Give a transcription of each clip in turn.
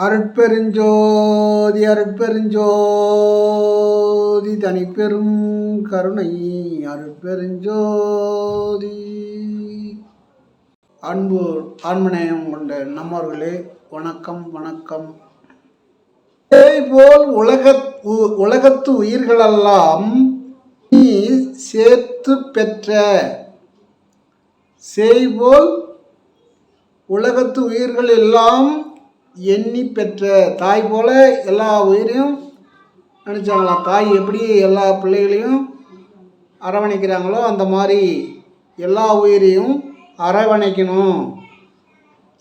அருட்பெருஞ்சோதி அருட்பெருஞ்சோதி தனிப்பெரும் கருணை அருட்பெருஞ்சோதி. அன்பு ஆன்மநேயம் கொண்ட நம்மவர்களே, வணக்கம் வணக்கம். இதேபோல் உலகத்து உயிர்களெல்லாம் நீ சேர்த்து பெற்ற செய்போல் உலகத்து உயிர்கள் எல்லாம் எண்ணி பெற்ற தாய் போல எல்லா உயிரையும் நினச்சாங்களாம். தாய் எப்படி எல்லா பிள்ளைகளையும் அரவணைக்கிறாங்களோ அந்த மாதிரி எல்லா உயிரையும் அரவணைக்கணும்.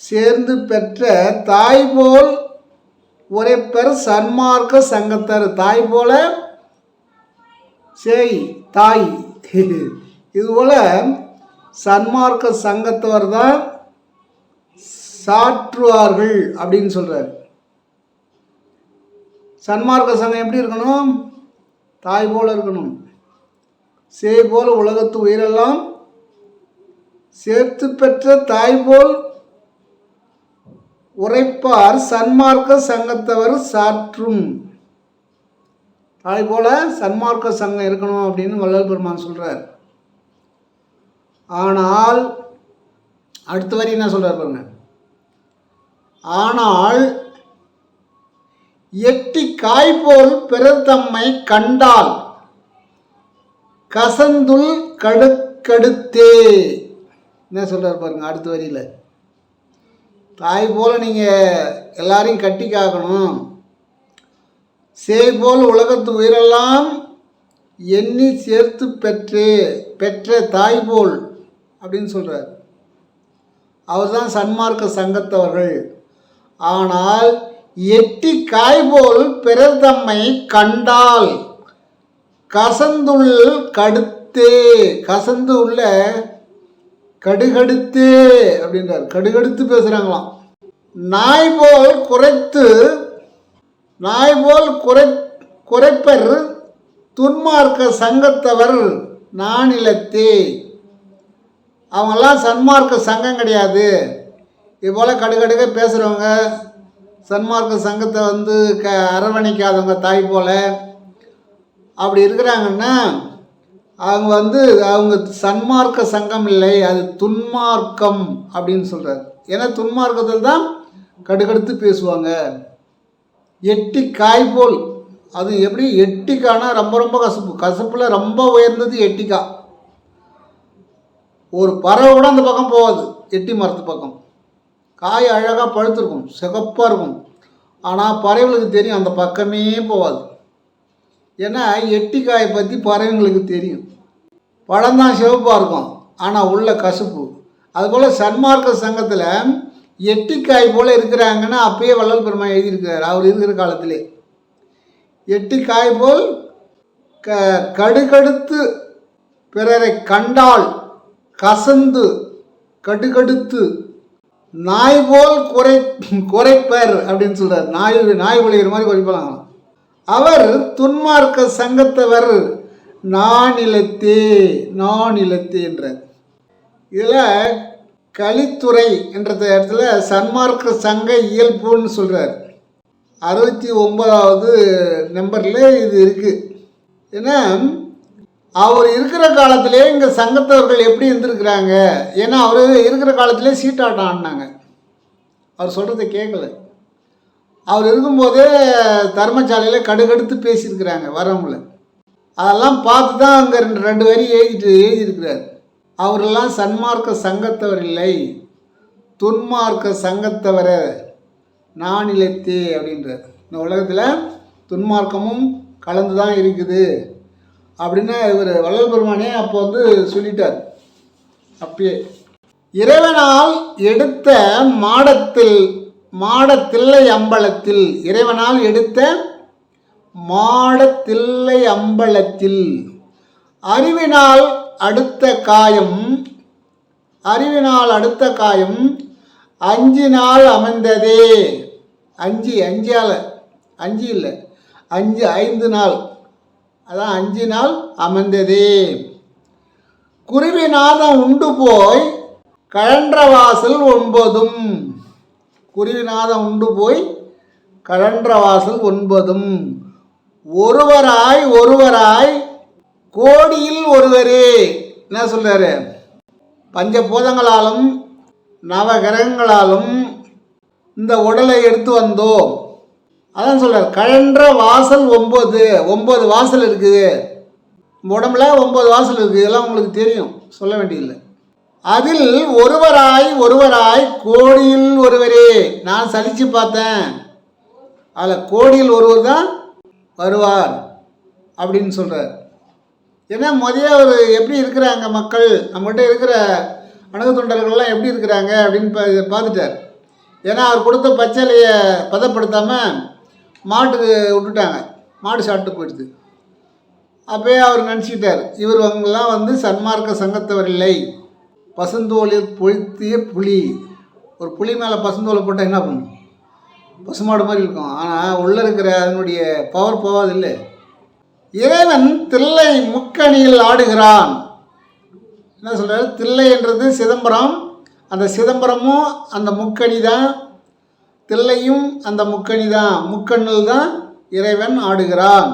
சேர்ந்து பெற்ற தாய் போல் ஒரே பேர் சன்மார்க்க சங்கத்தர். தாய் போல செய் தாய். இதுபோல் சன்மார்க்க சங்கத்தவர் தான் சாற்றுவார்கள் அப்படின்னு சொல்கிறார். சன்மார்க்க சங்கம் எப்படி இருக்கணும்? தாய் போல் இருக்கணும். சேய் போல் உலகத்து உயிரெல்லாம் சேர்த்து பெற்ற தாய் போல் உரைப்பார் சன்மார்க்க சங்கத்தவர் சாற்றும். தாய் போல சன்மார்க்க சங்கம் இருக்கணும் அப்படின்னு வள்ளல் பெருமான் சொல்கிறார். ஆனால் அடுத்த வரி என்ன சொல்கிறார் பாருங்க. ஆனால் எட்டி காய் போல் பிறர் தம்மை கண்டால் கசந்துள் கடுக்கடுத்தே. என்ன சொல்கிறார் பாருங்க அடுத்த வரியில். தாய் போல் நீங்கள் எல்லாரையும் கட்டி காக்கணும். சேய் போல் உலகத்து உயிரெல்லாம் எண்ணி சேர்த்து பெற்ற தாய் போல் அப்படின்னு சொல்கிறார். அவர் தான் சன்மார்க்க சங்கத்தவர்கள். ஆனால் எட்டி காய் போல் பிறர் தம்மை கண்டால் கசந்துள் கடுத்தே. கசந்து உள்ள கடுகடுத்தே அப்படின்றார். கடுகடுத்து பேசுகிறாங்களாம். நாய் போல் குறைப்பர் துன்மார்க்க சங்கத்தவர் நானிலத்தே. அவங்கெல்லாம் சன்மார்க்க சங்கம் கிடையாது. இதுபோல் கடுகடுக்க பேசுகிறவங்க, சன்மார்க்க சங்கத்தை அரவணைக்காதவங்க தாய் போல் அப்படி இருக்கிறாங்கன்னா அவங்க சன்மார்க்க சங்கம் இல்லை, அது துன்மார்க்கம் அப்படின்னு சொல்கிறார். ஏன்னா துன்மார்க்கத்தில் தான் கடுகடுத்து பேசுவாங்க. எட்டி காய் போல், அது எப்படி எட்டிக்கானா ரொம்ப ரொம்ப கசப்பில் ரொம்ப உயர்ந்தது எட்டிக்கா. ஒரு பறவை கூட அந்த பக்கம் போகாது. எட்டி மரத்து பக்கம் காய் அழகாக பழுத்திருக்கும், சிகப்பாக இருக்கும். ஆனால் பறவைகளுக்கு தெரியும் அந்த பக்கமே போகாது. ஏன்னா எட்டிக்காயை பற்றி பறவைங்களுக்கு தெரியும். பழம்தான் சிவப்பாக இருக்கும், ஆனால் உள்ள கசப்பு. அதுபோல் சன்மார்க்க சங்கத்தில் எட்டிக்காய் போல் இருக்கிறாங்கன்னா அப்பயே வள்ளல் பெருமான் எழுதியிருக்கிறார் அவர் இருக்கிற காலத்திலே. எட்டிக்காய் போல் கடுகடுத்து பிறரை கண்டால் கசந்து கடுகடுத்து நாய் போல் குறைப்பர் அப்படின்னு சொல்கிறார். நாய் உழைகிற மாதிரி குறைப்பாங்க. அவர் துன்மார்க்க சங்கத்தவர் நானிலத்தே என்றார். இதில் கலித்துறை என்ற இடத்துல சன்மார்க்க சங்க இயல்புன்னு சொல்கிறார். 69வது நம்பரில் இது இருக்குது. ஏன்னா அவர் இருக்கிற காலத்திலே இங்கே சங்கத்தவர்கள் எப்படி இருந்திருக்கிறாங்க. ஏன்னா அவர் இருக்கிற காலத்திலே சீட்டாட்டம் ஆடினாங்க. அவர் சொல்கிறத கேட்கல. அவர் இருக்கும்போதே தர்மசாலையில் கடுகடுத்து பேசியிருக்கிறாங்க வரவங்கள. அதெல்லாம் பார்த்து தான் அங்கே ரெண்டு வரி எழுதியிருக்கிறார். அவரெல்லாம் சன்மார்க்க சங்கத்தவர் இல்லை, துன்மார்க்க சங்கத்தவர நானிலத்தே அப்படின்றார். இந்த உலகத்தில் துன்மார்க்கமும் கலந்து தான் இருக்குது அப்படின்னு இவர் வள்ளல் பெருமானே அப்போ சொல்லிட்டார். அப்பயே இறைவனால் எடுத்த மாடத்தில்லை அம்பலத்தில், இறைவனால் எடுத்த மாடத்தில்லை அம்பலத்தில் அறிவினால் அடுத்த காயம் அஞ்சினால் அமைந்ததே. 5 நாள், அதான் 5 நாள் அமர்ந்ததே. குருவிநாதம் உண்டு போய் கழன்ற வாசல் 9. குருவிநாதம் உண்டு போய் கழன்ற வாசல் 9. ஒருவராய் ஒருவராய் கோடியில் ஒருவரே. என்ன சொல்றாரு? பஞ்சபூதங்களாலும் நவகிரகங்களாலும் இந்த உடலை எடுத்து வந்தோம். அதான் சொல்றார், கழன்ற வாசல் 9. 9 வாசல் இருக்குது உடம்புல, 9 வாசல் இருக்குது. இதெல்லாம் உங்களுக்கு தெரியும், சொல்ல வேண்டியதில்லை. அதில் ஒருவராய் ஒருவராய் கோடியில் ஒருவரே. நான் சலிச்சு பார்த்தேன், அதில் கோடியில் ஒருவர் தான் வருவார் அப்படின்னு சொல்கிறார். ஏன்னா ஒரு எப்படி இருக்கிறாங்க மக்கள், நம்மகிட்ட இருக்கிற அணுகு தொண்டர்கள்லாம் எப்படி இருக்கிறாங்க அப்படின்னு பார்த்துட்டார். ஏன்னா அவர் கொடுத்த பச்சளையை பதப்படுத்தாமல் மாட்டுக்கு விட்டுட்டாங்க, மாடு சாப்பிட்டு போயிடுது. அப்போயே அவர் நினச்சிக்கிட்டார், இவங்கெல்லாம் சன்மார்க்க சங்கத்தவர் இல்லை, பசுந்தோலில் பொழுத்திய புலி. ஒரு புலி மேலே பசுந்தோலை போட்டால் என்ன பண்ணும்? பசுமாடு மாதிரி இருக்கும். ஆனால் உள்ளே இருக்கிற அதனுடைய பவர் போவதில்லை. இறைவன் தில்லை முக்கணியில் ஆடுகிறான். என்ன சொல்கிறார்? தில்லை என்றது சிதம்பரம், அந்த சிதம்பரமும் அந்த முக்கணி தான், தில்லையும் அந்த முக்கணி தான், முக்கண்ணில் தான் இறைவன் ஆடுகிறான்.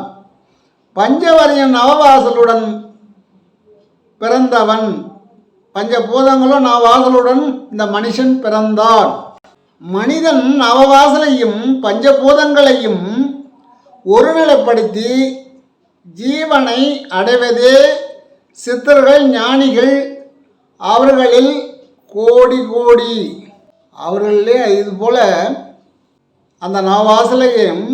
பஞ்சவரியன் நவவாசலுடன் பிறந்தவன், பஞ்சபூதங்களும் நவவாசலுடன் இந்த மனுஷன் பிறந்தான். மனிதன் நவவாசலையும் பஞ்சபூதங்களையும் ஒருநிலைப்படுத்தி ஜீவனை அடைவதே சித்தர்கள் ஞானிகள். அவர்களில் கோடி கோடி, அவர்களிலே இது போல அந்த நவவாசலையும்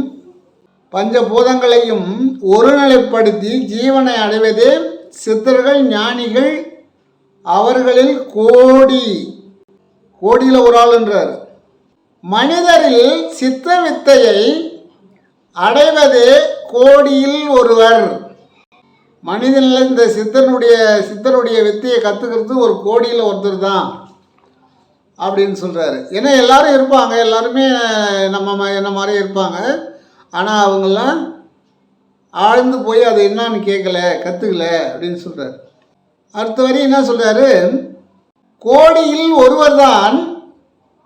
பஞ்சபூதங்களையும் ஒருநிலைப்படுத்தி ஜீவனை அடைவதே சித்தர்கள் ஞானிகள். அவர்களில் கோடி, கோடியில் ஒரு ஆளுன்றார். மனிதரில் சித்த வித்தையை அடைவதே கோடியில் ஒருவர். மனிதனில் இந்த சித்தருடைய வித்தையை கற்றுக்கிறது ஒரு கோடியில் ஒருத்தர் தான் அப்படின்னு சொல்கிறாரு. ஏன்னா எல்லாரும் இருப்பாங்க, எல்லாருமே என்ன மாதிரி இருப்பாங்க. ஆனால் அவங்கெல்லாம் ஆழ்ந்து போய் அது என்னான்னு கேட்கல, கற்றுக்கல அப்படின்னு சொல்கிறார். அடுத்த வரி என்ன சொல்கிறாரு? கோடியில் ஒருவர் தான்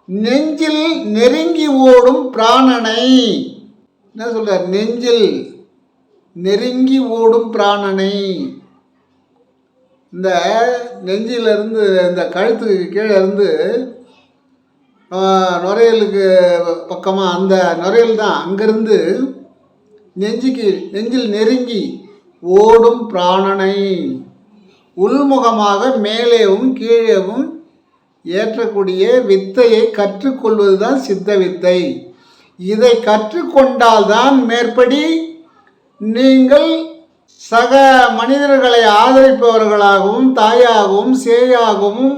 நெஞ்சில் நெருங்கி ஓடும் பிராணனை. என்ன சொல்கிறார்? நெஞ்சில் நெருங்கி ஓடும் பிராணனை. இந்த நெஞ்சிலிருந்து, இந்த கழுத்துக்கு கீழே இருந்து நுரையலுக்கு பக்கமாக அந்த நுரையல் தான், அங்கேருந்து நெஞ்சில் நெருங்கி ஓடும் பிராணனை உள்முகமாக மேலேவும் கீழேவும் ஏற்றக்கூடிய வித்தையை கற்றுக்கொள்வது தான் சித்த வித்தை. இதை கற்றுக்கொண்டால்தான் மேற்படி நீங்கள் சக மனிதர்களை ஆதரிப்பவர்களாகவும் தாயாகவும் சேயாகவும்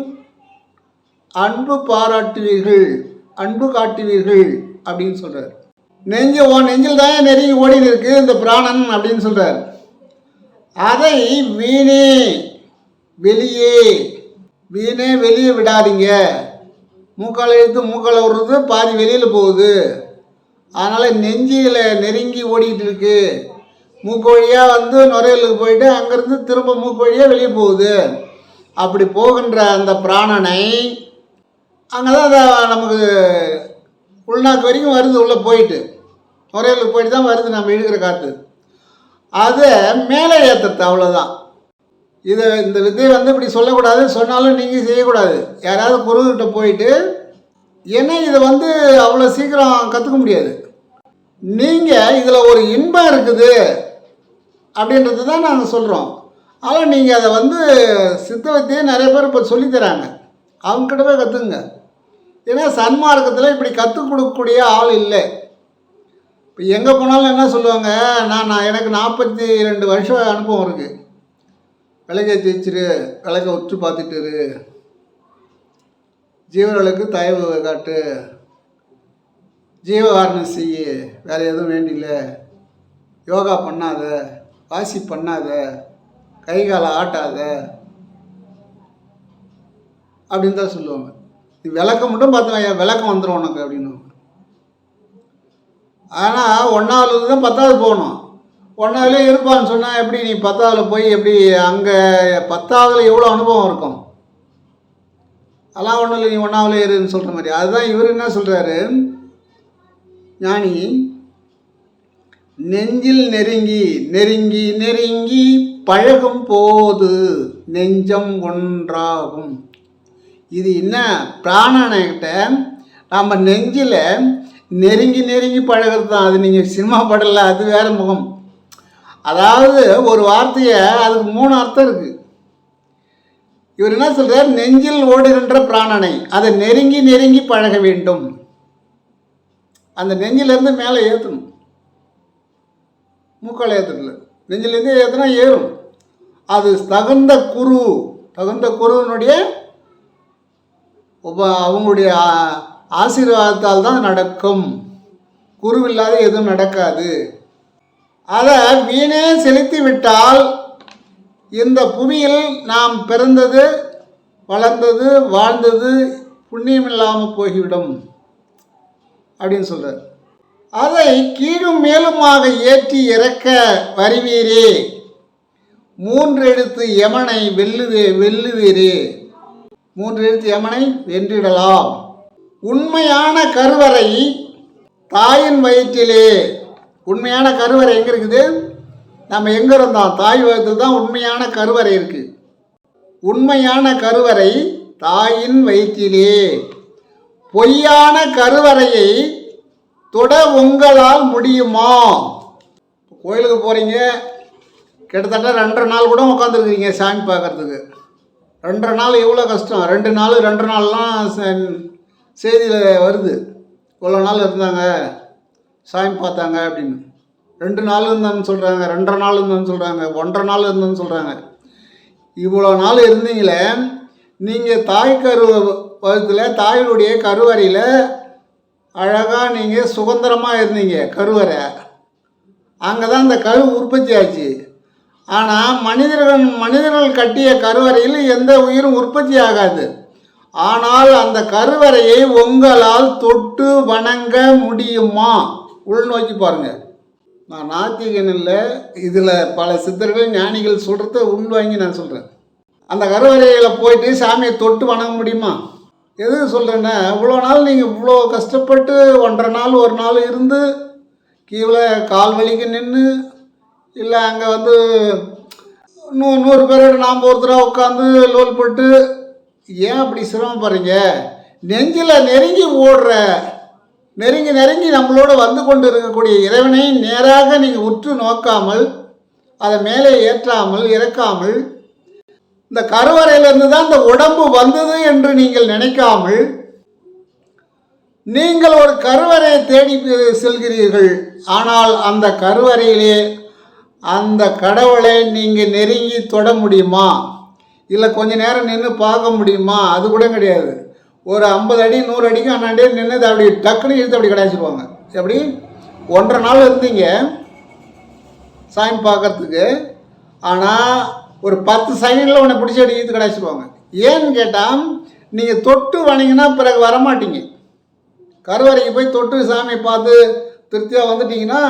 அன்பு பாராட்டுவீர்கள், அன்பு காட்டுவீர்கள் அப்படின்னு சொல்கிறார். நெஞ்சில் தான் நெருங்கி ஓடின்னு இருக்கு இந்த பிராணன் அப்படின்னு சொல்கிறார். அதை வீணே வெளியே விடாதீங்க. மூக்கால் இழுத்து மூக்கால் விடுறது பாதி வெளியில் போகுது. அதனால் நெஞ்சில் நெருங்கி ஓடிக்கிட்டு இருக்கு. மூக்கு வழியாக நுரையலுக்கு போயிட்டு அங்கேருந்து திரும்ப மூக்கு வழியாக வெளியே போகுது. அப்படி போகின்ற அந்த பிராணனை அங்கே தான் நமக்கு உள்நாக்கு வரைக்கும் வருது, உள்ளே போயிட்டு நுரையலுக்கு போயிட்டு தான் வருது நம்ம இழுக்கிற காற்று. அதை மேலே ஏற்றுறது, அவ்வளோதான். இந்த வித்தையை இப்படி சொல்லக்கூடாது, சொன்னாலும் நீங்கள் செய்யக்கூடாது. யாராவது குருக்கிட்ட போயிட்டு, ஏன்னா இதை அவ்வளோ சீக்கிரம் கற்றுக்க முடியாது. நீங்கள் இதில் ஒரு இன்பம் இருக்குது அப்படின்றது தான் நாங்கள் சொல்கிறோம். ஆனால் நீங்கள் அதை சித்த வித்தையை நிறைய பேர் இப்போ சொல்லித்தராங்க, அவங்ககிட்ட போய் கற்றுக்குங்க. ஏன்னா சன்மார்க்கத்தில் இப்படி கற்றுக் கொடுக்கக்கூடிய ஆள் இல்லை. இப்போ எங்கே போனாலும் என்ன சொல்லுவாங்க, எனக்கு 42 வருஷம் அனுபவம் இருக்குது, விளக்கேற்றி வச்சிரு, விளக்க உற்று பார்த்துட்டு ஜீவர்களுக்கு தயவு காட்டு, ஜீவகாரணம் செய்ய, வேறு எதுவும் வேண்டியில்ல, யோகா பண்ணாத, வாசி பண்ணாத, கை காலை ஆட்டாத அப்படின்னு தான் சொல்லுவாங்க. நீ விளக்கம் மட்டும் பார்த்துவையா, விளக்கம் வந்துடும் உனக்கு அப்படின்னு. ஆனால் 1வது தான் 10வது போகணும். 1வதுலேயே இருப்பான்னு சொன்னால் எப்படி நீ 10வதில் போய் எப்படி அங்கே 10வதில் எவ்வளோ அனுபவம் இருக்கும்? அதெல்லாம் ஒன்றும் இல்லை, நீ 1வதுல இருன்னு சொல்கிற மாதிரி. அதுதான் இவர் என்ன சொல்கிறாரு, ஞானி நெஞ்சில் நெருங்கி நெருங்கி நெருங்கி பழகும் போது நெஞ்சம் ஒன்றாகும். இது என்ன பிராணன்கிட்ட நம்ம நெஞ்சில் நெருங்கி நெருங்கி பழகிறது தான். அது நீங்கள் சினிமா படல, அது வேறு முகம். அதாவது ஒரு வார்த்தையை அதுக்கு 3 அர்த்தம் இருக்குது. இவர் என்ன சொல்கிறார், நெஞ்சில் ஓடுகின்ற பிராணனை அதை நெருங்கி நெருங்கி பழக வேண்டும். அந்த நெஞ்சிலேருந்து மேலே ஏற்றணும், மூக்கால் ஏற்றல, நெஞ்சிலேருந்து ஏற்றினா ஏறும். அது தகுந்த குருவினுடைய அவங்களுடைய ஆசீர்வாதத்தால் தான் நடக்கும். குருவில்லாத எதுவும் நடக்காது. அதை வீணே செலுத்தி விட்டால் இந்த புவியில் நாம் பிறந்தது, வளர்ந்தது, வாழ்ந்தது புண்ணியம் இல்லாமல் போய்விடும் அப்படின்னு சொல்கிறார். அதை கீழும் மேலுமாக ஏற்றி இறக்க வருவீரே, 3 எழுத்து யமனை வெல்லுவீரே, 3 எழுத்து யமனை வென்றிடலாம். உண்மையான கருவறை தாயின் வயிற்றிலே. உண்மையான கருவறை எங்கே இருக்குது? நம்ம எங்கே இருந்தோம்? தாய் வயிற்றில் தான் உண்மையான கருவறை இருக்குது. உண்மையான கருவறை தாயின் வயிற்றிலே. பொய்யான கருவறையை தொட உங்களால் முடியுமா? கோயிலுக்கு போகிறீங்க, கிட்டத்தட்ட 2.5 நாள் கூட உட்காந்துருக்குறீங்க சாமி பார்க்குறதுக்கு. 2.5 நாள் எவ்வளோ கஷ்டம். 2 நாள்லாம் செய்தியில் வருது, இவ்வளோ நாள் இருந்தாங்க சாமி பார்த்தாங்க அப்படின்னு. 2 நாள் இருந்தோம்னு சொல்கிறாங்க, 2.5 நாள் இருந்தோம்னு சொல்கிறாங்க, 1.5 நாள் இருந்தோம்னு சொல்கிறாங்க. இவ்வளோ நாள் இருந்தீங்களே, நீங்கள் தாய் வகுத்தில் தாயினுடைய கருவறையில் அழகாக நீங்கள் சுதந்திரமாக இருந்தீங்க. கருவறை அங்கே தான் அந்த கரு உற்பத்தி ஆச்சு. ஆனால் மனிதர்கள் கட்டிய கருவறையில் எந்த உயிரும் உற்பத்தி ஆகாது. ஆனால் அந்த கருவறையை உங்களால் தொட்டு வணங்க முடியுமா? உள்நோக்கி பாருங்கள். நான் நாத்திகன் இல்லை, இதில் பல சித்தர்கள் ஞானிகள் சொல்கிறத உள்வாங்கி நான் சொல்கிறேன். அந்த கருவறையில் போயிட்டு சாமியை தொட்டு வணங்க முடியுமா? எதுக்கு சொல்கிறேன்னா, இவ்வளோ நாள் நீங்கள் இவ்வளோ கஷ்டப்பட்டு 1.5 நாள் 1 நாள் இருந்து கீழே கால் வலிக்கு நின்று, இல்லை அங்கே 100 பேரோட நாம் ஒருத்தராக உட்காந்து லோல் போட்டு ஏன் அப்படி சிரமப்படுறீங்க? நெஞ்சில் நெருங்கி நம்மளோட வந்து கொண்டு இருக்கக்கூடிய இறைவனை நேராக நீங்கள் உற்று நோக்காமல், அதை மேலே ஏற்றாமல் இறக்காமல், இந்த கருவறையிலிருந்து தான் இந்த உடம்பு வந்தது என்று நீங்கள் நினைக்காமல், நீங்கள் ஒரு கருவறையை தேடி செல்கிறீர்கள். ஆனால் அந்த கருவறையிலே அந்த கடவுளை நீங்கள் நெருங்கி தொட முடியுமா? இல்லை கொஞ்ச நேரம் நின்று பார்க்க முடியுமா? அது கூட கிடையாது. ஒரு 50 அடி 100 அடிக்கு அண்ணாண்டே நின்று அப்படி டக்குன்னு இழுத்து அப்படி கிடாச்சிருவாங்க. எப்படி 1.5 நாள் இருந்தீங்க சாமி பார்க்கறதுக்கு, ஆனால் ஒரு 10 செகண்டில் உன்னை பிடிச்சி அடி இழுத்து கிடாச்சிருவாங்க. ஏன்னு கேட்டால், நீங்கள் தொட்டு வணங்கினா பிறகு வரமாட்டீங்க. கருவறைக்கு போய் தொட்டு சாமியை பார்த்து திருப்தியாக வந்துட்டிங்கன்னா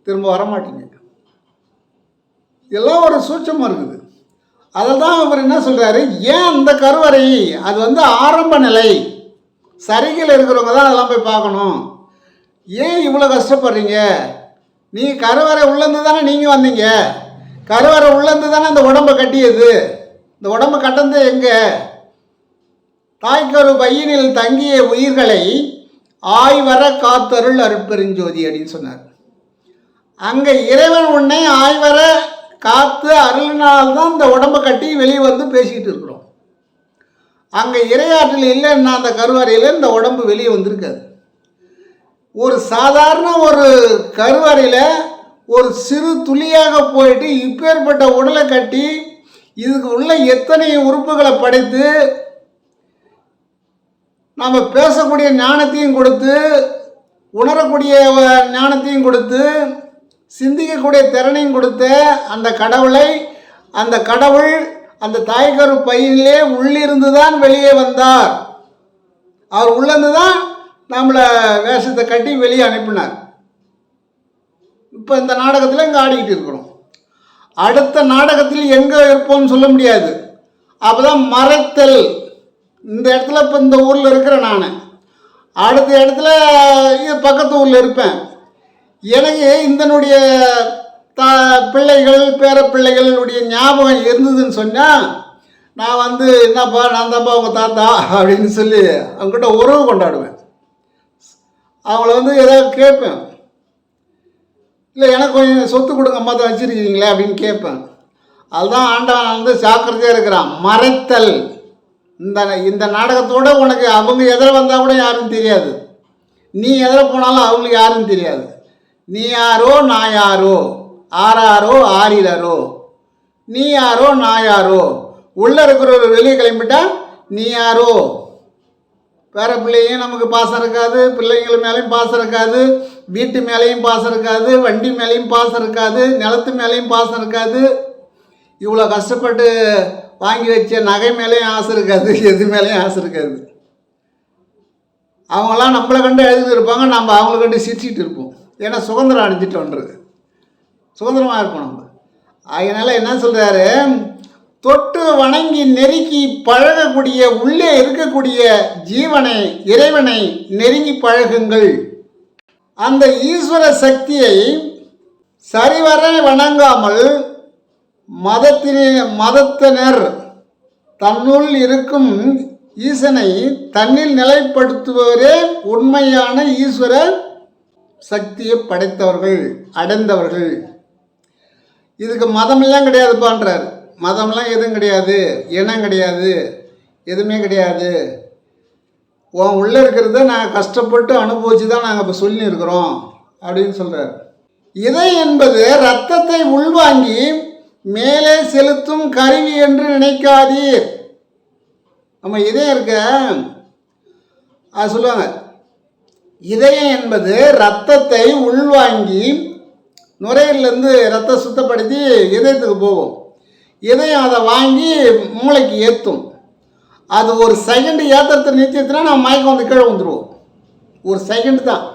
திரும்ப வரமாட்டீங்க. இதெல்லாம் ஒரு சூட்சமாக இருக்குது. அதை தான் இவர் என்ன சொல்கிறாரு, ஏன் அந்த கருவறை அது ஆரம்ப நிலை, சரிகள் இருக்கிறவங்க தான் அதெல்லாம் போய் பார்க்கணும். ஏன் இவ்வளோ கஷ்டப்படுறீங்க? நீங்கள் கருவறை உள்ளேருந்து தானே நீங்கள் வந்தீங்க. கருவறை உள்ளேருந்து தானே அந்த உடம்பை கட்டியது. இந்த உடம்பை கட்டந்து எங்கே? தாய்க்கரு பையனில் தங்கிய உயிர்களை ஆய்வர காத்தருள் அருட்பெருஞ்சோதி அப்படின்னு சொன்னார். அங்கே இறைவன் உன்னை ஆய்வர காத்து அருளினால்தான் இந்த உடம்பை கட்டி வெளியே வந்து பேசிக்கிட்டு இருக்கிறோம். அங்கே இறையாற்றல் இல்லைன்னா அந்த கருவறையில் இந்த உடம்பு வெளியே வந்திருக்காது. ஒரு சாதாரண ஒரு கருவறையில் ஒரு சிறு துளியாக போயிட்டு இப்பேற்பட்ட உடலை கட்டி இதுக்கு உள்ள எத்தனை உறுப்புகளை படைத்து நம்ம பேசக்கூடிய ஞானத்தையும் கொடுத்து, உணரக்கூடிய ஞானத்தையும் கொடுத்து, சிந்திக்கக்கூடிய திறனையும் கொடுத்த அந்த கடவுளை, அந்த கடவுள் அந்த தாய்கரு பையிலே உள்ளிருந்து தான் வெளியே வந்தார். அவர் உள்ளிருந்து தான் நம்மளை வேஷத்தை கட்டி வெளியே அனுப்பினார். இப்போ இந்த நாடகத்தில் இங்கே ஆடிக்கிட்டு இருக்கிறோம். அடுத்த நாடகத்தில் எங்கே இருப்போம்னு சொல்ல முடியாது. அப்போ தான் மறைத்தல். இந்த இடத்துல இப்போ இந்த ஊரில் இருக்கிற நான் அடுத்த இடத்துல பக்கத்து ஊரில் இருப்பேன். எனக்கு இதனுடைய பிள்ளைகள் பேரப்பிள்ளைகளுடைய ஞாபகம் இருந்ததுன்னு சொன்னால் நான் என்னப்பா நான் தான்ப்பா அவங்க தாத்தா அப்படின்னு சொல்லி அவங்ககிட்ட உறவு கொண்டாடுவேன். அவங்கள ஏதாவது கேட்பேன். இல்லை எனக்கு கொஞ்சம் சொத்து கொடுங்க மொத்தம் வச்சுருக்கீங்களே அப்படின்னு கேட்பேன். அதுதான் ஆண்டவன் ஜாக்கிரதையாக இருக்கிறான். மறைத்தல். இந்த நாடகத்தோடு உனக்கு அவங்க எதில் வந்தால் கூட யாரும் தெரியாது, நீ எதில் போனாலும் அவங்களுக்கு யாரும் தெரியாது. நீ யாரோ நான் யாரோ, ஆறாரோ ஆறிலரோ, நீ யாரோ நான் யாரோ, உள்ளே இருக்கிறவர் வெளியே கிளம்பிட்டா நீ யாரோ. வேறு பிள்ளையும் நமக்கு பாசம் இருக்காது, பிள்ளைங்கள் மேலேயும் பாசம் இருக்காது, வீட்டு மேலேயும் பாசம் இருக்காது, வண்டி மேலேயும் பாசம் இருக்காது, நிலத்து மேலேயும் பாசம் இருக்காது, இவ்வளோ கஷ்டப்பட்டு வாங்கி வச்ச நகை மேலேயும் ஆசை இருக்காது, எது மேலேயும் ஆசை இருக்காது. அவங்களாம் நம்மளை கண்டு எழுதிட்டு இருப்பாங்க, நம்ம அவங்கள கண்டு சிரிச்சிட்டு இருப்போம். ஏன்னா சுதந்திரம் அடைஞ்சிட்டோன்றது, சுதந்திரமாக இருப்போம் நம்ம. அதனால் என்ன சொல்கிறாரு, தொட்டு வணங்கி நெருக்கி பழகக்கூடிய உள்ளே இருக்கக்கூடிய ஜீவனை இறைவனை நெருங்கி பழகுங்கள். அந்த ஈஸ்வர சக்தியை சரிவர வணங்காமல் மதத்தினர் தன்னுள் இருக்கும் ஈசனை தன்னில் நிலைப்படுத்துபவரே உண்மையான ஈஸ்வர சக்தியை படைத்தவர்கள், அடைந்தவர்கள். இதுக்கு மதமெல்லாம் கிடையாதுப்பான்றார். மதம்லாம் எதுவும் கிடையாது, இனம் கிடையாது, எதுவுமே கிடையாது. உன் உள்ளே இருக்கிறத நாங்கள் கஷ்டப்பட்டு அனுபவிச்சு தான் நாங்கள் இப்போ சொல்லியிருக்கிறோம் அப்படின்னு சொல்கிறார். இதை என்பது இரத்தத்தை உள்வாங்கி மேலே செலுத்தும் கருவி என்று நினைக்காதீர். நம்ம இதயம் இருக்க அது சொல்லுவாங்க, இதயம் என்பது இரத்தத்தை உள்வாங்கி நுரையிலேருந்து ரத்தம் சுத்தப்படுத்தி இதயத்துக்கு போகும். இதயம் அதை வாங்கி மூளைக்கு ஏற்றும். அது ஒரு செகண்டு ஏற்றுறத நிறுத்தினா நம்ம மயக்கம் கீழே வந்துடுவோம். ஒரு செகண்டு தான்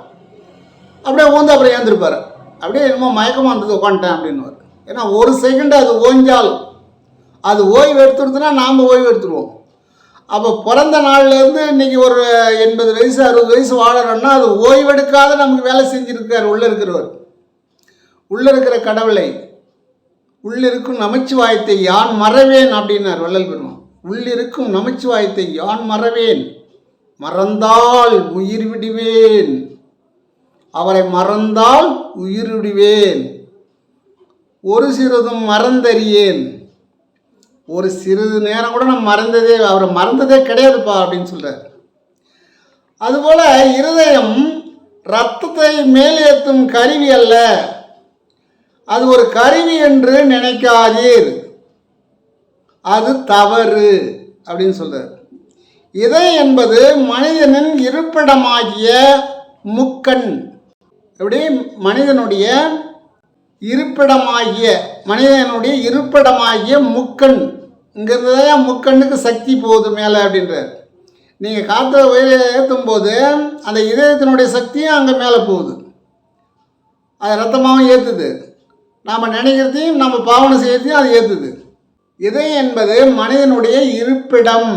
அப்படியே அப்புறம் ஏந்திருப்பார். அப்படியே என்னமோ மயக்கமாக வந்தது உட்காந்துட்டேன் அப்படின்னு. ஏன்னா ஒரு செகண்டு அது ஓஞ்சாலும் அது ஓய்வு எடுத்துடுதுன்னா நாம் ஓய்வு எடுத்துடுவோம். அப்போ பிறந்த நாள்லேருந்து இன்றைக்கி ஒரு 80 வயசு 60 வயசு வாழறோன்னா அது ஓய்வெடுக்காத நமக்கு வேலை செஞ்சுருக்கார் உள்ளே இருக்கிறவர். உள்ளே இருக்கிற கடவுளை, உள்ளிருக்கும் நமச்சிவாயத்தை யான் மறவேன் அப்படின்னார் வள்ளல் பெருமான். உள்ளிருக்கும் நமச்சிவாயத்தை யான் மறவேன், மறந்தால் உயிர் விடுவேன். அவரை மறந்தால் உயிர் விடுவேன். ஒரு சிறிதும் மறந்தறியேன். ஒரு சிறிது நேரம் கூட நம்ம அவரை மறந்ததே கிடையாதுப்பா அப்படின்னு சொல்கிறார். அதுபோல் இருதயம் இரத்தத்தை மேலேற்றும் கருவி அல்ல, அது ஒரு கருவி என்று நினைக்காதீர், அது தவறு அப்படின்னு சொல்றார். இதயம் என்பது மனிதனின் இருப்பிடமாகிய முக்கண். எப்படி மனிதனுடைய இருப்பிடமாகிய முக்கண். இங்கிருந்து தான் முக்கண்ணுக்கு சக்தி போகுது மேலே அப்படின்றார். நீங்கள் காற்றை ஏற்றும் போது அந்த இதயத்தினுடைய சக்தியும் அங்கே மேலே போகுது, அது ரத்தமாகவும் ஏற்றுது. நாம் நினைக்கிறதையும் நம்ம பாவனை செய்யறதையும் அது ஏற்றுது. இதயம் என்பது மனிதனுடைய இருப்பிடம்,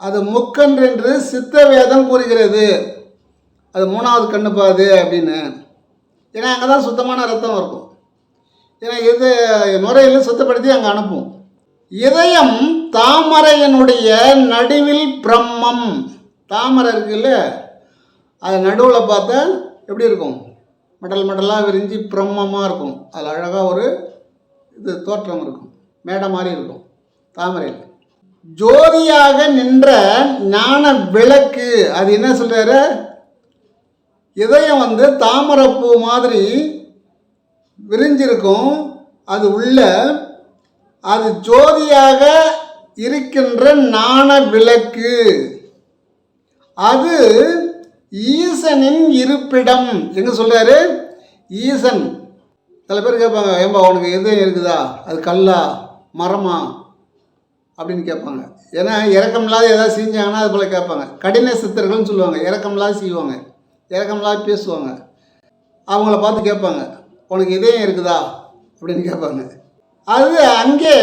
அது முக்கன்று என்று சித்த வேதம் கூறுகிறது. அது 3வது கண்ணு பாது அப்படின்னு. ஏன்னா அங்கே தான் சுத்தமான ரத்தம் இருக்கும். ஏன்னா இது நுரையில் சுத்தப்படுத்தி அங்கே அனுப்பும். இதயம் தாமரையினுடைய நடுவில் பிரம்மம். தாமரை இருக்குல்ல, அது நடுவில் பார்த்தா எப்படி இருக்கும், மடலாக விரிஞ்சு பிரம்மமாக இருக்கும். அதில் அழகாக ஒரு தோற்றம் இருக்கும், மேடை மாதிரி இருக்கும் தாமரையில். ஜோதியாக நின்ற ஞான விளக்கு. அது என்ன சொல்கிறாரு, இதயம் தாமரைப்பூ மாதிரி விரிஞ்சிருக்கும். அது உள்ள அது ஜோதியாக இருக்கின்ற ஞான விளக்கு. அது ஈசனின் இருப்பிடம். எங்கே சொல்கிறாரு, ஈசன். சில பேர் கேட்பாங்க, ஏம்பா உனக்கு எதுவும் இருக்குதா, அது கல்லா மரமா அப்படின்னு கேட்பாங்க. ஏன்னா இறக்கமில்லாத ஏதாவது செஞ்சாங்கன்னா அது போல் கேட்பாங்க. கடின சித்தர்கள்னு சொல்லுவாங்க, இறக்கமில்லாத செய்வாங்க, இறக்கமில்லாத பேசுவாங்க. அவங்கள பார்த்து கேட்பாங்க, உனக்கு இதயம் இருக்குதா அப்படின்னு கேட்பாங்க. அது அங்கே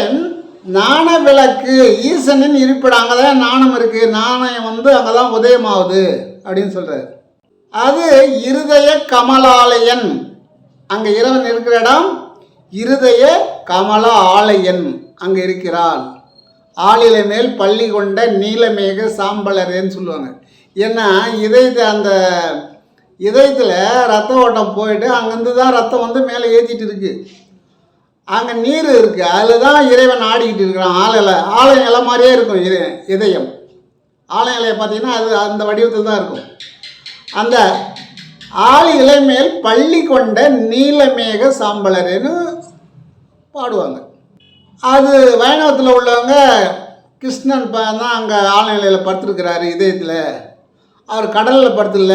ஞான விளக்கு ஈசனின் இருப்பிடம், அங்கே தான் ஞானம் இருக்குது, ஞானம் அங்கே தான் உதயமாகுது அப்படின்னு சொல்கிறார். அது இருதய கமலாலயன், அங்கே இறைவன் இருக்கிற இடம் இருதய கமல ஆலயன், அங்கே இருக்கிறான். ஆளிலை மேல் பள்ளி கொண்ட நீலமேக சாம்பலரேன்னு சொல்லுவாங்க. ஏன்னா அந்த இதயத்தில் ரத்த ஓட்டம் போயிட்டு அங்கேருந்து தான் ரத்தம் மேலே ஏற்றிட்டு இருக்கு. அங்கே நீர் இருக்குது, அதில் தான் இறைவன் ஆடிக்கிட்டு இருக்கிறான். ஆலை இலை மாதிரியே இருக்கும் இதயம். ஆலை இலையை பார்த்தீங்கன்னா அது அந்த வடிவத்தில் தான் இருக்கும். அந்த ஆள் இலை மேல் பள்ளி கொண்ட நீலமேக சாம்பலரேன்னு பாடுவாங்க. அது வைணவத்தில் உள்ளவங்க கிருஷ்ணன் தான் அங்கே ஆலை இலையில் படுத்துருக்கிறாரு இதயத்தில். அவர் கடலில் படுத்துல,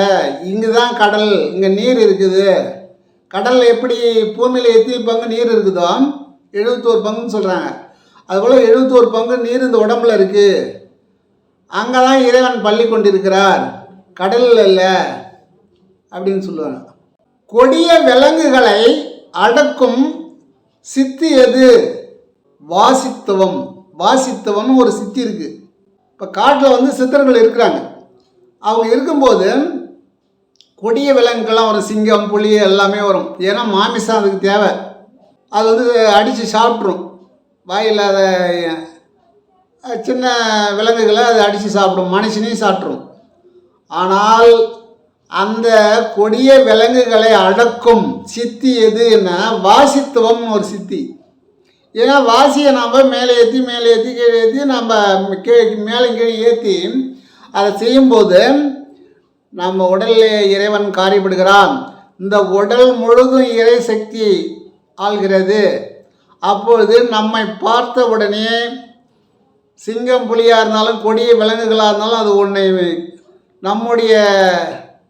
இங்கே தான் கடல், இங்கே நீர் இருக்குது. கடலில் எப்படி பூமியில் எத்தனை பங்கு நீர் இருக்குதோ 71 பங்குன்னு சொல்கிறாங்க. அதுபோல் 71 பங்கு நீர் இந்த உடம்புல இருக்குது. அங்கே தான் இறைவன் பள்ளி கொண்டிருக்கிறார், கடலில் இல்லை அப்படின்னு சொல்லுவாங்க. கொடிய விலங்குகளை அடக்கும் சித்தி எது? வாசித்துவம். வாசித்துவம்னு ஒரு சித்தி இருக்குது. இப்போ காட்டில் சித்தர்கள் இருக்கிறாங்க. அவங்க இருக்கும்போது கொடிய விலங்குகள்லாம் வரும், சிங்கம் புலி எல்லாமே வரும். ஏன்னா மாமிசம் அதுக்கு தேவை. அது அடித்து சாப்பிட்ரும். வாயில்லாத சின்ன விலங்குகளை அது அடித்து சாப்பிடும், மனுஷனையும் சாப்பிட்ரும். ஆனால் அந்த கொடிய விலங்குகளை அடக்கும் சித்தி எதுன்னா வாசித்துவம்னு ஒரு சித்தி. ஏன்னா வாசியை நம்ம மேலே ஏற்றி கீழே ஏற்றி நம்ம மேலே கீழே ஏற்றி அதை செய்யும்போது நம்ம உடலில் இறைவன் காரியப்படுகிறான். இந்த உடல் முழுதும் இறை சக்தி ஆள்கிறது. அப்பொழுது நம்மை பார்த்த உடனே சிங்கம் புலியாக இருந்தாலும் கொடிய விலங்குகளாக இருந்தாலும் அது ஒன்றை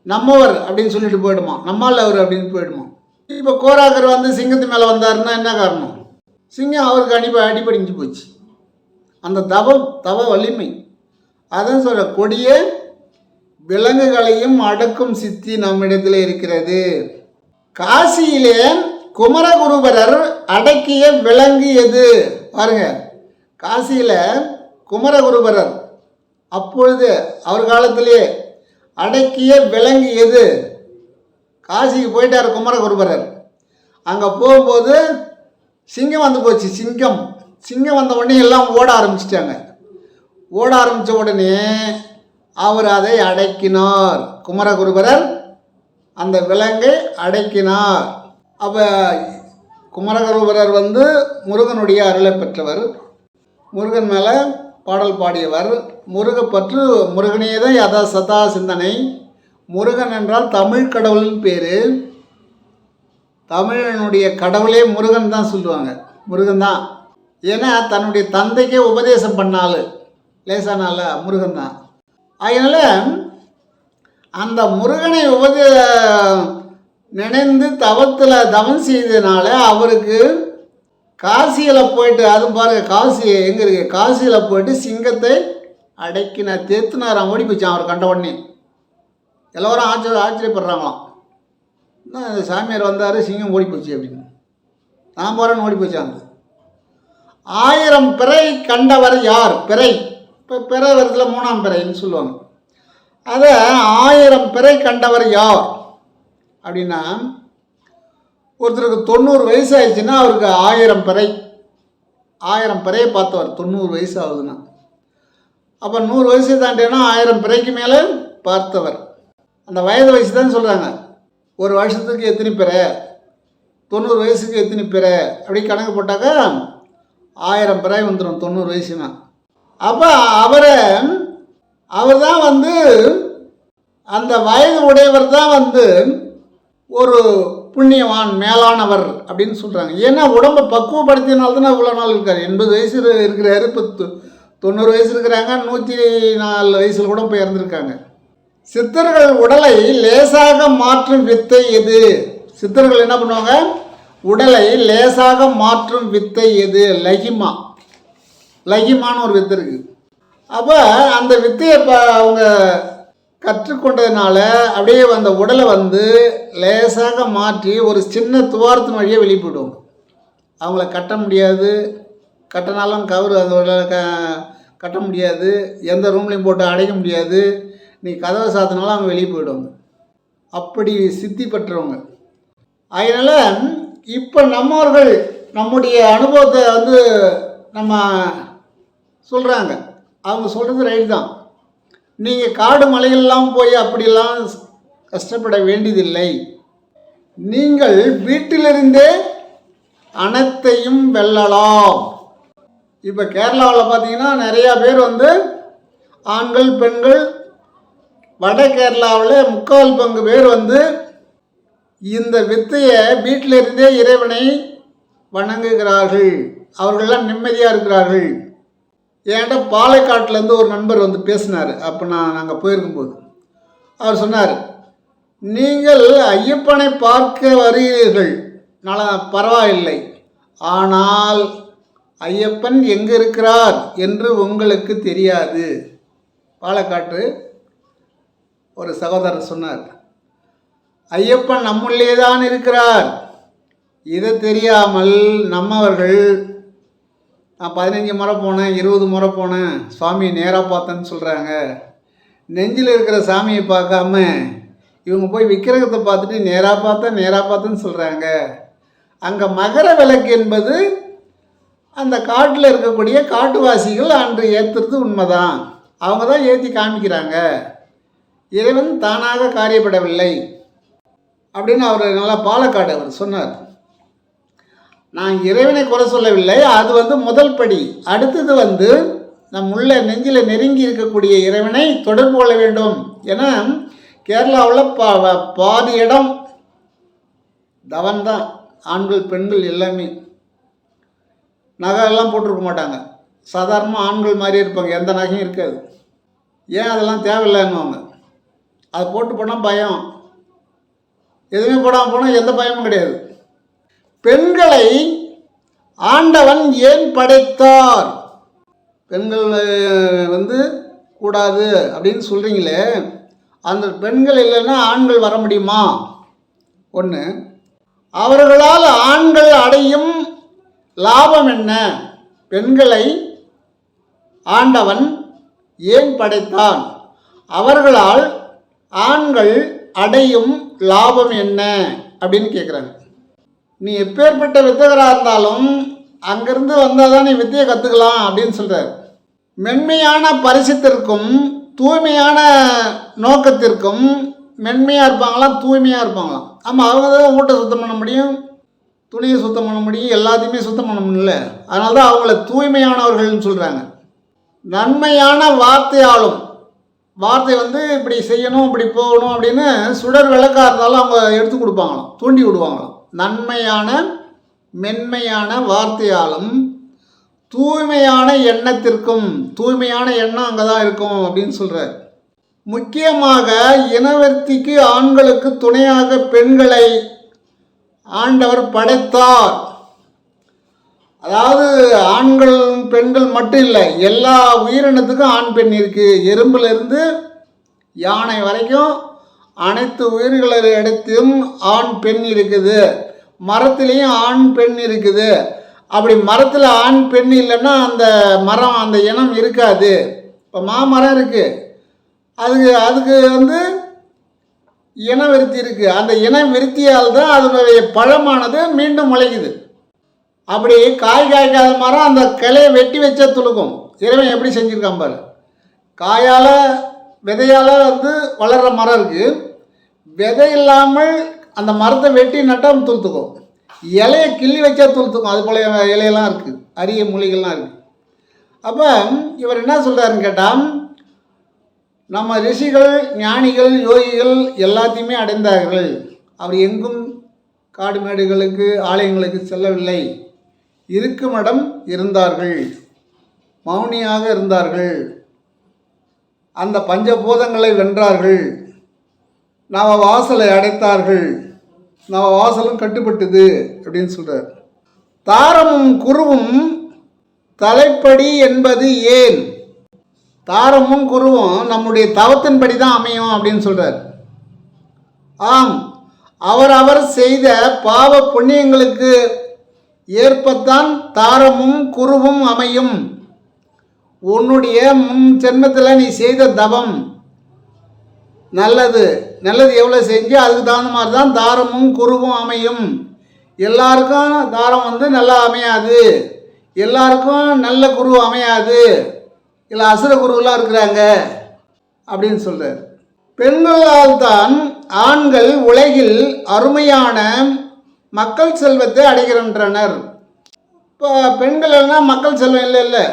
நம்மவர் அப்படின்னு சொல்லிட்டு போயிடுமா, நம்மால் அவர் அப்படின்னு போயிடுமா. இப்போ கோராக்கர் சிங்கத்து மேலே வந்தாருன்னா என்ன காரணம்? சிங்கம் அவருக்கு அடிபடிஞ்சு போச்சு. அந்த தவ வலிமை. அதான் சொல்ற, கொடிய விலங்குகளையும் அடக்கும் சித்தி நம்மிடத்தில் இருக்கிறது. காசியிலே குமரகுருபரர் அடக்கிய விலங்கு எது? பாருங்க, காசியில் குமரகுருபரர் அப்பொழுது அவர் காலத்திலே அடக்கிய விலங்கு எது? காசிக்கு போயிட்டார் குமரகுருபரர். அங்கே போகும்போது சிங்கம் போச்சு. சிங்கம் வந்த உடனே எல்லாம் ஓட ஆரம்பிச்சிட்டாங்க. ஓட ஆரம்பித்த உடனே அவர் அதை அடக்கினார். குமரகுருபரர் அந்த விலங்கை அடக்கினார். அப்போ குமரகுருபரர் முருகனுடைய அருளை பெற்றவர், முருகன் மேலே பாடல் பாடியவர், முருகப்பற்று, முருகனே தான் யதா சதா சிந்தனை. முருகன் என்றால் தமிழ் கடவுளின் பேர். தமிழனுடைய கடவுளே முருகன் தான் சொல்லுவாங்க, முருகன் தான். ஏன்னா தன்னுடைய தந்தைக்கே உபதேசம் பண்ணாலும் லேசானால முருகன் தான். அதனால் அந்த முருகனை நினைந்து தவம் செய்ததுனால அவருக்கு காசியில் போயிட்டு, அதுவும் பாருங்கள் காசி எங்கே இருக்குது, காசியில் போயிட்டு சிங்கத்தை அடக்கினார், தேத்துனாராம். ஓடி போச்சான் அவர் கண்ட உடனே. எல்லோரும் ஆச்சரியப்படுறாங்களாம். இந்த சாமியார் வந்தார், சிங்கம் ஓடி போச்சு அப்படின்னு. நான் போகிறேன்னு ஓடி போச்சாங்க. 1000 பிறை கண்டவர் யார்? பிறை, இப்போ பிறை வருதுல 3ஆம் பிறைன்னு சொல்லுவாங்க. அதை 1000 பிறை கண்டவர் யார் அப்படின்னா, ஒருத்தருக்கு 90 வயசு ஆயிடுச்சுன்னா அவருக்கு 1000 பிறையை பார்த்தவர். 90 வயசு ஆகுதுன்னா அப்போ 100 வயசு தாண்டினா 1000 பிறைக்கு மேலே பார்த்தவர். அந்த வயது வயசு தான் சொல்கிறாங்க. ஒரு வருஷத்துக்கு எத்தனை பிறை, 90 வயசுக்கு எத்தனை பிறை அப்படி கணக்கு போட்டாக்கா 1000 பிறை வந்துடும் 90 வயசுனா. அப்போ அவர் தான் அந்த வயது உடையவர் தான் ஒரு புண்ணியவான், மேலானவர் அப்படின்னு சொல்கிறாங்க. ஏன்னா உடம்பை பக்குவப்படுத்தினால்தான் இவ்வளோ நாள் இருக்கார். 80 வயசு இருக்கிறாரு, இப்போ 90 வயசு இருக்கிறாங்க, 104 வயசில் கூட போய் இறந்துருக்காங்க. சித்தர்கள் உடலை லேசாக மாற்றும் வித்தை எது? சித்தர்கள் என்ன பண்ணுவாங்க? உடலை லேசாக மாற்றும் வித்தை எது? லகிமான்னு ஒரு வித்தை இருக்குது. அப்போ அந்த வித்தையை அவங்க கற்றுக்கொண்டதுனால அப்படியே அந்த உடலை லேசாக மாற்றி ஒரு சின்ன துவாரத்தின் வழியாக வெளியே போயிடுவாங்க. அவங்கள கட்ட முடியாது, கட்டினாலும் கவர் அதோட கட்ட முடியாது, எந்த ரூம்லேயும் போட்டு அடைக்க முடியாது. நீ கதவை சாத்தினாலும் அவங்க வெளியே போயிடுவாங்க. அப்படி சித்தி பெற்றவங்க. அதனால் இப்போ நம்மவர்கள் நம்முடைய அனுபவத்தை நம்ம சொல்கிறாங்க. அவங்க சொல்கிறது ரைட் தான். நீங்கள் காடு மலையெல்லாம் போய் அப்படிலாம் கஷ்டப்பட வேண்டியதில்லை. நீங்கள் வீட்டிலிருந்தே அனைத்தையும் வெல்லலாம். இப்போ கேரளாவில் பார்த்தீங்கன்னா நிறையா பேர் ஆண்கள் பெண்கள், வட கேரளாவில் 3/4 பங்கு பேர் இந்த வித்தையை வீட்டிலிருந்தே இறைவனை வணங்குகிறார்கள். அவர்களெல்லாம் நிம்மதியாக இருக்கிறார்கள். என்கிட்ட பாலக்காட்டிலேருந்து ஒரு நண்பர் பேசினார். அப்போ நாங்கள் போயிருக்கும்போது அவர் சொன்னார், நீங்கள் ஐயப்பனை பார்க்க வருகிறீர்கள், பரவாயில்லை, ஆனால் ஐயப்பன் எங்கே இருக்கிறார் என்று உங்களுக்கு தெரியாது. பாலக்காட்டு ஒரு சகோதரர் சொன்னார், ஐயப்பன் நம்முள்ளே தான் இருக்கிறார். இதை தெரியாமல் நம்மவர்கள் நான் 15 முறை போனேன், 20 முறை போனேன், சுவாமியை நேராக பார்த்தேன்னு சொல்கிறாங்க. நெஞ்சில் இருக்கிற சாமியை பார்க்காம இவங்க போய் விக்கிரகத்தை பார்த்துட்டு நேராக பார்த்தேன்னு சொல்கிறாங்க. அங்கே மகர விளக்கு என்பது அந்த காட்டில் இருக்கக்கூடிய காட்டுவாசிகள் அன்று ஏற்றுறது உண்மைதான். அவங்க தான் ஏற்றி காமிக்கிறாங்க. இறைவன் தானாக காரியப்படவில்லை அப்படின்னு அவர் நல்லா பாலக்காடு அவர் சொன்னார். நான் இறைவனை குறை சொல்லவில்லை, அது முதல் படி. அடுத்தது நம் உள்ள நெஞ்சில் நெருங்கி இருக்கக்கூடிய இறைவனை தொடர்பு கொள்ள வேண்டும். ஏன்னா கேரளாவில் பாதி இடம் தவன் தான். ஆண்கள் பெண்கள் எல்லாமே நகையெல்லாம் போட்டிருக்க மாட்டாங்க. சாதாரணமாக ஆண்கள் மாதிரி இருப்பாங்க, எந்த நகையும் இருக்காது. ஏன் அதெல்லாம் தேவையில்லைன்னுவாங்க. அதை போட்டு போனால் பயம், எதுவுமே போடாமல் போனால் எந்த பயமும் கிடையாது. பெண்களை ஆண்டவன் ஏன் படைத்தார்? பெண்கள் கூடாது அப்படின்னு சொல்கிறீங்களே, அந்த பெண்கள் இல்லைன்னா ஆண்கள் வர முடியுமா? ஒன்று. அவர்களால் ஆண்கள் அடையும் லாபம் என்ன? பெண்களை ஆண்டவன் ஏன் படைத்தான்? அவர்களால் ஆண்கள் அடையும் லாபம் என்ன அப்படின்னு கேட்குறாங்க. நீ எப்பேற்பட்ட வித்தகராக இருந்தாலும் அங்கேருந்து வந்தால் தான் நீ வித்தையை கற்றுக்கலாம் அப்படின்னு சொல்கிறார். மென்மையான பரிசுத்திற்கும் தூய்மையான நோக்கத்திற்கும் மென்மையாக இருப்பாங்களாம், தூய்மையாக இருப்பாங்களாம். ஆமாம், அவங்க தான் வீட்டை சுத்தம் பண்ண முடியும், துணியை சுத்தம் பண்ண முடியும், எல்லாத்தையுமே சுத்தம் பண்ண முடியல. அதனால தான் அவங்கள தூய்மையானவர்கள்னு சொல்கிறாங்க. நன்மையான வார்த்தையாலும், வார்த்தை இப்படி செய்யணும், இப்படி போகணும் அப்படின்னு சுடர் விளக்காக இருந்தாலும் அவங்க எடுத்து கொடுப்பாங்களாம், தூண்டி விடுவாங்களாம். நன்மையான மென்மையான வார்த்தையாலும் தூய்மையான எண்ணத்திற்கும், தூய்மையான எண்ணம் அங்கே தான் இருக்கும் அப்படின்னு சொல்கிறார். முக்கியமாக இனவர்த்திக்கு ஆண்களுக்கு துணையாக பெண்களை ஆண்டவர் படைத்தார். அதாவது ஆண்கள் பெண்கள் மட்டும் இல்லை, எல்லா உயிரினத்துக்கும் ஆண் பெண் இருக்குது. எறும்புலேருந்து யானை வரைக்கும் அனைத்து உயிர்களிடத்தையும் ஆண் பெண் இருக்குது. மரத்துலேயும் ஆண் பெண் இருக்குது. அப்படி மரத்தில் ஆண் பெண் இல்லைன்னா அந்த மரம், அந்த இனம் இருக்காது. இப்போ மாமரம் இருக்குது, அதுக்கு இன விருத்தி இருக்குது. அந்த இன விருத்தியால் தான் அதனுடைய பழமானது மீண்டும் முளைக்குது. அப்படி காய்க்காத மரம் அந்த கிளையை வெட்டி வச்சா துளுக்கும். இறைவன் எப்படி செஞ்சுருக்கான் பாரு. காயால் விதையால் வளர்கிற மரம் இருக்குது. விதை இல்லாமல் அந்த மரத்தை வெட்டி நட்டால் துளுத்துக்கும். இலையை கிள்ளி வச்சா துளுத்துக்கும். அது போல இலையெல்லாம் இருக்குது, அரிய மூலிகைலாம் இருக்குது. அப்போ இவர் என்ன சொல்கிறாருன்னு கேட்டால், நம்ம ரிஷிகள், ஞானிகள், யோகிகள் எல்லாத்தையுமே அடைந்தார்கள். அவர் எங்கும் காடு மேடுகளுக்கு, ஆலயங்களுக்கு செல்லவில்லை. இருக்கும் இடம் இருந்தார்கள், மௌனியாக இருந்தார்கள், அந்த பஞ்சபூதங்களை வென்றார்கள், நவவாசலை அடைத்தார்கள், நவவாசலும் கட்டுப்பட்டது அப்படின்னு சொல்கிறார். தாரமும் குருவும் தலைப்படி என்பது ஏன்? தாரமும் குருவும் நம்முடைய தவத்தின்படி தான் அமையும் அப்படின்னு சொல்கிறார். ஆம், அவர் செய்த பாவ புண்ணியங்களுக்கு ஏற்பத்தான் தாரமும் குருவும் அமையும். உன்னுடைய முன் ஜென்மத்தில் நீ செய்த தவம் நல்லது எவ்வளோ செஞ்சு அதுக்கு தகுந்த மாதிரி தான் தாரமும் குருவும் அமையும். எல்லாருக்கும் தாரம் நல்லா அமையாது, எல்லாருக்கும் நல்ல குரு அமையாது, இல்லை அசுர குருவெலாம் இருக்கிறாங்க அப்படின்னு சொல்கிறார். பெண்களால் தான் ஆண்கள் உலகில் அருமையான மக்கள் செல்வத்தை அடைகின்றனர். இப்போ பெண்கள்னா மக்கள் செல்வம் இல்லை,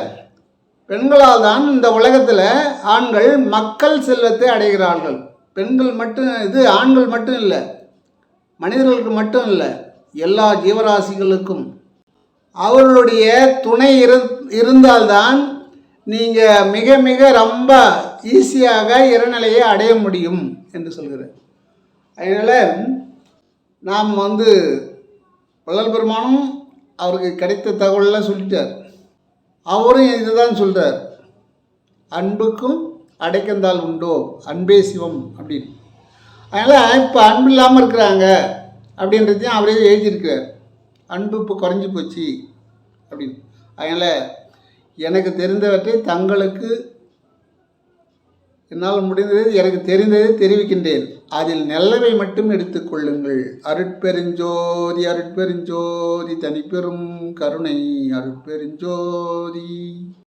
பெண்களால் தான் இந்த உலகத்தில் ஆண்கள் மக்கள் செல்வத்தை அடைகிறார்கள். பெண்கள் மட்டும் ஆண்கள் மட்டும் இல்லை, மனிதர்களுக்கு மட்டும் இல்லை, எல்லா ஜீவராசிகளுக்கும் அவர்களுடைய துணை இருந்தால்தான் நீங்கள் மிக மிக ரொம்ப ஈஸியாக இறைநிலையை அடைய முடியும் என்று சொல்கிறார். அதனால் நாம் வள்ளல் பெருமானும் அவருக்கு கிடைத்த தகவலெலாம் சொல்லிட்டார். அவரும் இதுதான் சொல்கிறார், அன்புக்கும் அடைக்கந்தால் உண்டோ, அன்பே சிவம் அப்படின்னு. அதனால் இப்போ அன்பு இல்லாமல் இருக்கிறாங்க அப்படின்றதையும் அவரே எழுதியிருக்கிறார். அன்பு இப்போ குறைஞ்சி போச்சு அப்படின்னு. அதனால் எனக்கு தெரிந்தவற்றை தங்களுக்கு என்னால் முடிந்தது எனக்கு தெரிந்ததை தெரிவிக்கின்றேன். அதில் நல்லவை மட்டும் எடுத்துக்கொள்ளுங்கள். அருட்பெருஞ்சோதி அருட்பெருஞ்சோதி தனிப்பெரும் கருணை அருட்பெருஞ்சோதி.